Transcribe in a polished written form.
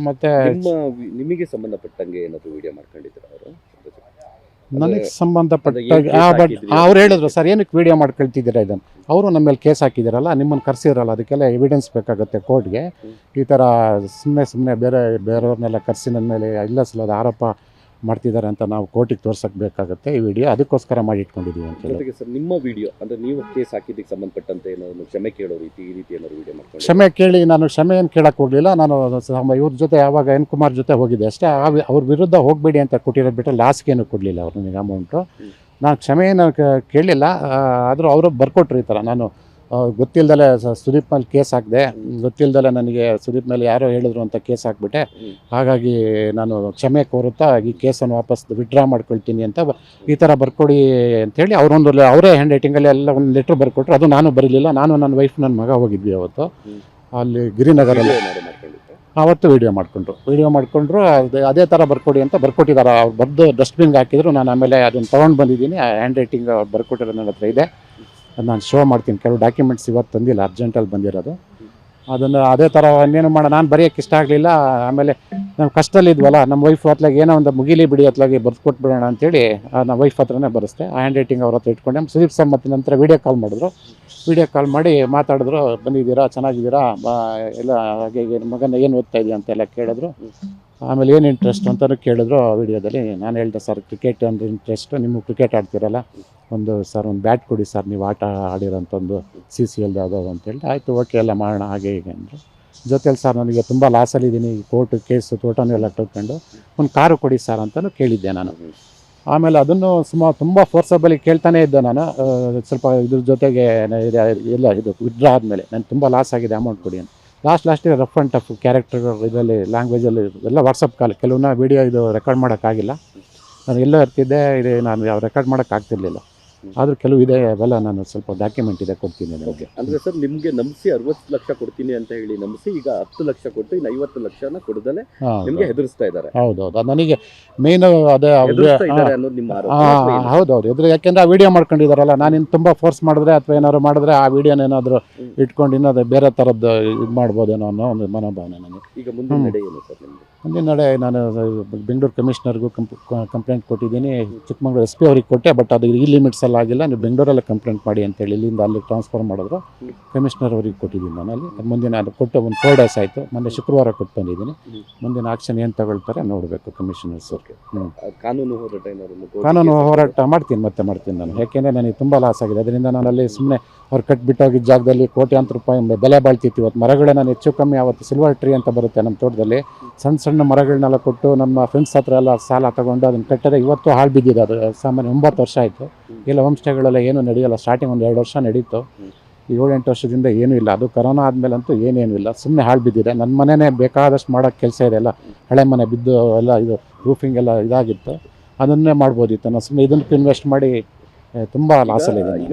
ಮತ್ತು ನಿಮಗೆ ಸಂಬಂಧಪಟ್ಟಂಗೆ ಏನಾದರೂ ವಿಡಿಯೋ ಮಾಡ್ಕೊಂಡಿದ್ರು ಅವರು? ನನಗೆ ಸಂಬಂಧಪಟ್ಟಾಗ ಬಟ್ ಅವ್ರು ಹೇಳಿದ್ರು ಸರ್ ಏನಕ್ಕೆ ವೀಡಿಯೋ ಮಾಡ್ಕೊಳ್ತಿದ್ದೀರಾ ಇದನ್ನು, ಅವರು ನಮ್ಮ ಮೇಲೆ ಕೇಸ್ ಹಾಕಿದ್ದೀರಲ್ಲ, ನಿಮ್ಮನ್ನು ಕರೆಸಿರಲ್ಲ, ಅದಕ್ಕೆಲ್ಲ ಎವಿಡೆನ್ಸ್ ಬೇಕಾಗುತ್ತೆ ಕೋರ್ಟ್ಗೆ. ಈ ಥರ ಸುಮ್ಮನೆ ಬೇರೆಯವ್ರನ್ನೆಲ್ಲ ಕರೆಸಿ ನನ್ನ ಮೇಲೆ ಇಲ್ಲ ಸಲ್ಲದ ಆರೋಪ ಮಾಡ್ತಿದ್ದಾರೆ ಅಂತ ನಾವು ಕೋರ್ಟಿಗೆ ತೋರ್ಸಕ್ಕೆ ಬೇಕಾಗುತ್ತೆ ಈ ವಿಡಿಯೋ, ಅದಕ್ಕೋಸ್ಕರ ಮಾಡಿ ಇಟ್ಕೊಂಡಿದ್ದೀವಿ ಅಂತ ಹೇಳಿ. ಸರ್ ನಿಮ್ಮ ವಿಡಿಯೋ ಅಂದರೆ ನೀವು ಕೇಸ್ ಹಾಕಿದ್ದಕ್ಕೆ ಸಂಬಂಧಪಟ್ಟಂತೆ ಏನಾದ್ರು ಕ್ಷಮೆ ಕೇಳೋ ರೀತಿ ಈ ರೀತಿ ಏನಾದ್ರು ವಿಡಿಯೋ ಮಾಡ್ಕೊಂಡು? ಕ್ಷಮೆ ಕೇಳಿ ನಾನು ಕ್ಷಮೆ ಏನು ಕೇಳಕ್ಕೆ ಹೋಗಲಿಲ್ಲ. ನಾನು ಇವ್ರ ಜೊತೆ ಯಾವಾಗ ಎನ್ ಕುಮಾರ್ ಜೊತೆ ಹೋಗಿದ್ದೆ ಅಷ್ಟೇ. ಅವ್ರ ವಿರುದ್ಧ ಹೋಗಬೇಡಿ ಅಂತ ಕೊಟ್ಟಿರೋದು ಬಿಟ್ಟರೆ ಲಾಸ್ಗೇನು ಕೊಡಲಿಲ್ಲ ಅವ್ರು ನನಗೆ ಅಮೌಂಟು. ನಾನು ಕ್ಷಮೆಯನ್ನು ಕೇಳಲಿಲ್ಲ. ಆದರೂ ಅವರು ಬರ್ಕೊಟ್ರು ಈ ಥರ ನಾನು ಗೊತ್ತಿಲ್ಲದಲೇ ಸುದೀಪ್ ಮೇಲೆ ಕೇಸ್ ಹಾಕಿದೆ, ಗೊತ್ತಿಲ್ಲದಲೇ ನನಗೆ ಸುದೀಪ್ ಮೇಲೆ ಯಾರೋ ಹೇಳಿದ್ರು ಅಂತ ಕೇಸ್ ಹಾಕ್ಬಿಟ್ಟೆ, ಹಾಗಾಗಿ ನಾನು ಕ್ಷಮೆ ಕೋರುತ್ತಾ ಈ ಕೇಸನ್ನು ವಾಪಸ್ ವಿಡ್ರಾ ಮಾಡ್ಕೊಳ್ತೀನಿ ಅಂತ ಈ ಥರ ಬರ್ಕೊಡಿ ಅಂಥೇಳಿ ಅವರೇ ಹ್ಯಾಂಡ್ ರೈಟಿಂಗಲ್ಲಿ ಎಲ್ಲ ಒಂದು ಲೆಟ್ರ್ ಬರ್ಕೊಟ್ರು. ಅದು ನಾನು ಬರಲಿಲ್ಲ, ನಾನು ನನ್ನ ವೈಫ್ ನನ್ನ ಮಗ ಹೋಗಿದ್ವಿ ಅವತ್ತು ಅಲ್ಲಿ ಗಿರಿನಗರಲ್ಲಿ. ಆವತ್ತು ವೀಡಿಯೋ ಮಾಡಿಕೊಂಡ್ರು ಅದೇ ಥರ ಬರ್ಕೊಡಿ ಅಂತ ಬರ್ಕೊಟ್ಟಿದ್ದಾರೆ. ಅವ್ರು ಬರೆದು ಡಸ್ಟ್ಬಿನ್ಗೆ ಹಾಕಿದ್ರು. ನಾನು ಆಮೇಲೆ ಅದನ್ನು ತೊಗೊಂಡು ಬಂದಿದ್ದೀನಿ. ಹ್ಯಾಂಡ್ ರೈಟಿಂಗ್ ಅವ್ರು ಬರ್ಕೊಟ್ಟಿರೋ ನನ್ನ ಹತ್ರ ಇದೆ, ಅದು ನಾನು ಶೋ ಮಾಡ್ತೀನಿ. ಕೆಲವು ಡಾಕ್ಯುಮೆಂಟ್ಸ್ ಇವತ್ತು ತಂದಿಲ್ಲ, ಅರ್ಜೆಂಟಲ್ಲಿ ಬಂದಿರೋದು. ಅದನ್ನು ಅದೇ ಥರ ಇನ್ನೇನು ನಾನು ಬರೆಯೋಕ್ಕೆ ಇಷ್ಟ ಆಗಲಿಲ್ಲ. ಆಮೇಲೆ ನಾವು ಕಷ್ಟದಲ್ಲಿದ್ವಲ್ಲ, ನಮ್ಮ ವೈಫ್ ಹೊತ್ಲಾಗ ಏನೋ ಒಂದು ಮುಗಿಲಿ ಬಿಡಿ ಹೊತ್ಲಾಗಿ ಬರ್ಕೊಟ್ಬಿಡೋಣ ಅಂತೇಳಿ ನಮ್ಮ ವೈಫ್ ಹತ್ರನೇ ಬರೆಸ್ದೆ. ಆ ಹ್ಯಾಂಡ್ ರೈಟಿಂಗ್ ಅವ್ರ ಹತ್ರ ಇಟ್ಕೊಂಡೆ. ಸುದೀಪ್ ಸರ್ ಮತ್ತು ನಂತರ ವೀಡಿಯೋ ಕಾಲ್ ಮಾಡಿ ಮಾತಾಡಿದ್ರು, ಬಂದಿದ್ದೀರಾ, ಚೆನ್ನಾಗಿದ್ದೀರಾ, ಎಲ್ಲ ಹಾಗೆ ಮಗನ ಏನು ಓದ್ತಾ ಇದೆಯಾ ಅಂತೆಲ್ಲ ಕೇಳಿದ್ರು. ಆಮೇಲೆ ಏನು ಇಂಟ್ರೆಸ್ಟ್ ಅಂತಲೂ ಕೇಳಿದ್ರು. ವಿಡಿಯೋದಲ್ಲಿ ನಾನು ಹೇಳಿದೆ ಸರ್ ಕ್ರಿಕೆಟ್ ಅಂದರೆ ಇಂಟ್ರೆಸ್ಟು, ನಿಮಗೆ ಕ್ರಿಕೆಟ್ ಆಡ್ತಿರಲ್ಲ, ಒಂದು ಬ್ಯಾಟ್ ಕೊಡಿ ಸರ್, ನೀವು ಆಟ ಆಡಿರೋಂಥ ಒಂದು CCL ಯಾವುದೋ ಅಂತೇಳಿ. ಆಯಿತು ಓಕೆ ಎಲ್ಲ ಮಾಡೋಣ ಹಾಗೆ ಹೀಗೆ ಅಂದರು. ಜೊತೆಲಿ ಸರ್ ನನಗೆ ತುಂಬ ಲಾಸಲ್ಲಿದ್ದೀನಿ, ಕೋರ್ಟ್ ಕೇಸು ತೋಟನೂ ಎಲ್ಲ ಕಟ್ಕೊಂಡು ಒಂದು ಕಾರು ಕೊಡಿ ಸರ್ ಅಂತಲೂ ಕೇಳಿದ್ದೆ ನಾನು. ಆಮೇಲೆ ಅದನ್ನು ತುಂಬ ಫೋರ್ಸಬಲಿ ಕೇಳ್ತಾನೇ ಇದ್ದೆ ನಾನು. ಸ್ವಲ್ಪ ಇದ್ರ ಜೊತೆಗೆ ಎಲ್ಲ ಇದು ವಿಡ್ರಾ ಆದಮೇಲೆ ನಾನು ತುಂಬ ಲಾಸ್ ಆಗಿದೆ, ಅಮೌಂಟ್ ಕೊಡಿ ಅಂತ. ಲಾಸ್ಟಿಗೆ ರಫ್ ಆ್ಯಂಡ್ ಟಫ್ ಕ್ಯಾರೆಕ್ಟರ್ಗಳು ಇದರಲ್ಲಿ ಲ್ಯಾಂಗ್ವೇಜಲ್ಲಿ ಎಲ್ಲ ವಾಟ್ಸಪ್ ಕಾಲ್, ಕೆಲವನ್ನ ವೀಡಿಯೋ ಇದು ರೆಕಾರ್ಡ್ ಮಾಡೋಕ್ಕಾಗಿಲ್ಲ. ನಾನು ಎಲ್ಲೋ ಇರ್ತಿದ್ದೆ, ಇದು ನಾನು ಯಾವ ರೆಕಾರ್ಡ್ ಮಾಡೋಕ್ಕಾಗ್ತಿರ್ಲಿಲ್ಲ. ಆದರೂ ಕೆಲವು ಇದೆ, ಅವೆಲ್ಲ ನಾನು ಸ್ವಲ್ಪ ಡಾಕ್ಯುಮೆಂಟ್ ಇದೆ ಕೊಡ್ತೀನಿ ನನಗೆ. ಅಂದರೆ ಸರ್ ನಿಮಗೆ ನಂಬಿಸಿ 60 ಲಕ್ಷ ಕೊಡ್ತೀನಿ ಅಂತ ಹೇಳಿ ನಂಬಿಸಿ ಈಗ 10 ಲಕ್ಷ ಕೊಟ್ಟು ಇನ್ನು 50 ಲಕ್ಷನ ಕೊಡದಲ್ಲೇ ನಿಮಗೆ ಹೆದರಿಸ್ತಾ ಇದ್ದಾರೆ? ಹೌದೌದು, ನನಗೆ ಮೇನ್ ಅದೇ ಅನ್ನೋದು ನಿಮ್ಮ ಆರೋಪ? ಹೌದೌದು, ಯಾಕೆಂದರೆ ಆ ವಿಡಿಯೋ ಮಾಡ್ಕೊಂಡಿದ್ದಾರಲ್ಲ, ನಾನಿನ್ನು ತುಂಬ ಫೋರ್ಸ್ ಮಾಡಿದ್ರೆ ಅಥವಾ ಏನಾದ್ರು ಮಾಡಿದ್ರೆ ಆ ವಿಡಿಯೋನ ಏನಾದರೂ ಇಟ್ಕೊಂಡು ಇನ್ನೊಂದು ಬೇರೆ ಥರದ್ದು ಇದು ಮಾಡ್ಬೋದೇನೋ ಅನ್ನೋ ಒಂದು ಮನೋಭಾವನೆ ನನಗೆ. ಈಗ ಮುಂದಿನ ನಡೆ ಏನು ಸರ್ ನಿಮ್ಮದು? ಮುಂದಿನ ನಡೆ ನಾನು ಬೆಂಗಳೂರು ಕಮಿಷನರ್ಗೂ ಕಂಪ್ಲೇಂಟ್ ಕೊಟ್ಟಿದ್ದೀನಿ, ಚಿಕ್ಕಮಗಳೂರು SP ಅವ್ರಿಗೆ ಕೊಟ್ಟೆ. ಬಟ್ ಅದು ಈ ಲಿಮಿಟ್ಸ್ ಆಗಿಲ್ಲ, ನೀವು ಬೆಂಗಳೂರಲ್ಲೇ ಕಂಪ್ಲೇಂಟ್ ಮಾಡಿ ಅಂತೇಳಿ ಇಲ್ಲಿಂದ ಅಲ್ಲಿ ಟ್ರಾನ್ಸ್ಫರ್ ಮಾಡಿದ್ರು. ಕಮಿಷನರ್ ಅವ್ರಿಗೆ ಕೊಟ್ಟಿದ್ದೀನಿ ನಾನು ಅಲ್ಲಿ. ಮುಂದಿನ ಅದು ಕೊಟ್ಟು ಒಂದು 4 days ಆಯಿತು, ಮೊನ್ನೆ ಶುಕ್ರವಾರ ಕೊಟ್ಟು ಬಂದಿದ್ದೀನಿ. ಮುಂದಿನ ಆಕ್ಷನ್ ಏನು ತಗೊಳ್ತಾರೆ ನೋಡಬೇಕು ಕಮಿಷನರ್ಸ್ ಅವ್ರಿಗೆ. ಕಾನೂನು ಹೋರಾಟ ಮಾಡ್ತೀನಿ ನಾನು, ಯಾಕೆಂದರೆ ನನಗೆ ತುಂಬ ಲಾಸ್ ಆಗಿದೆ. ಅದರಿಂದ ನಾನು ಅಲ್ಲಿ ಸುಮ್ಮನೆ ಅವ್ರು ಕಟ್ಬಿಟ್ಟೋಗಿದ್ದ ಜಾಗದಲ್ಲಿ ಕೋಟ್ಯಾಂತರ ರೂಪಾಯಿ ಬೆಲೆ ಬಾಳ್ತಿತ್ತು. ಇವತ್ತು ಮರಗಳೇ ನಾನು ಹೆಚ್ಚು ಕಮ್ಮಿ, ಅವತ್ತು ಸಿಲ್ವರ್ ಟ್ರೀ ಅಂತ ಬರುತ್ತೆ ನಮ್ಮ ತೋಟದಲ್ಲಿ, ಸಣ್ಣ ಮರಗಳನ್ನೆಲ್ಲ ಕೊಟ್ಟು ನಮ್ಮ ಫ್ರೆಂಡ್ಸ್ ಹತ್ರ ಎಲ್ಲ ಸಾಲ ತಗೊಂಡು ಅದನ್ನು ಕಟ್ಟದೆ ಇವತ್ತು ಹಾಳು ಬಿದ್ದಿದೆ. ಅದು ಸಾಮಾನ್ಯ 9 ವರ್ಷ ಆಯಿತು. ಇಲ್ಲ ಹೋಮ್ ಸ್ಟೇಗಳೆಲ್ಲ ಏನೂ ನಡೆಯಲ್ಲ. ಸ್ಟಾರ್ಟಿಂಗ್ ಒಂದು 2 ವರ್ಷ ನಡೀತು, 7-8 ವರ್ಷದಿಂದ ಏನೂ ಇಲ್ಲ. ಅದು ಕೊರೋನಾ ಆದಮೇಲಂತೂ ಏನೇನೂ ಇಲ್ಲ, ಸುಮ್ಮನೆ ಹಾಳು ಬಿದ್ದಿದೆ. ನನ್ನ ಮನೆಯೇ ಬೇಕಾದಷ್ಟು ಮಾಡೋಕ್ಕೆ ಕೆಲಸ ಇದೆ, ಎಲ್ಲ ಹಳೆ ಮನೆ ಬಿದ್ದು ಎಲ್ಲ ಇದು ರೂಫಿಂಗ್ ಎಲ್ಲ ಇದಾಗಿತ್ತು, ಅದನ್ನೇ ಮಾಡ್ಬೋದಿತ್ತು. ನಾನು ಸುಮ್ಮನೆ ಇದನ್ನು ಇನ್ವೆಸ್ಟ್ ಮಾಡಿ ತುಂಬ ಲಾಸಲ್ಲಿದ್ದೀನಿ.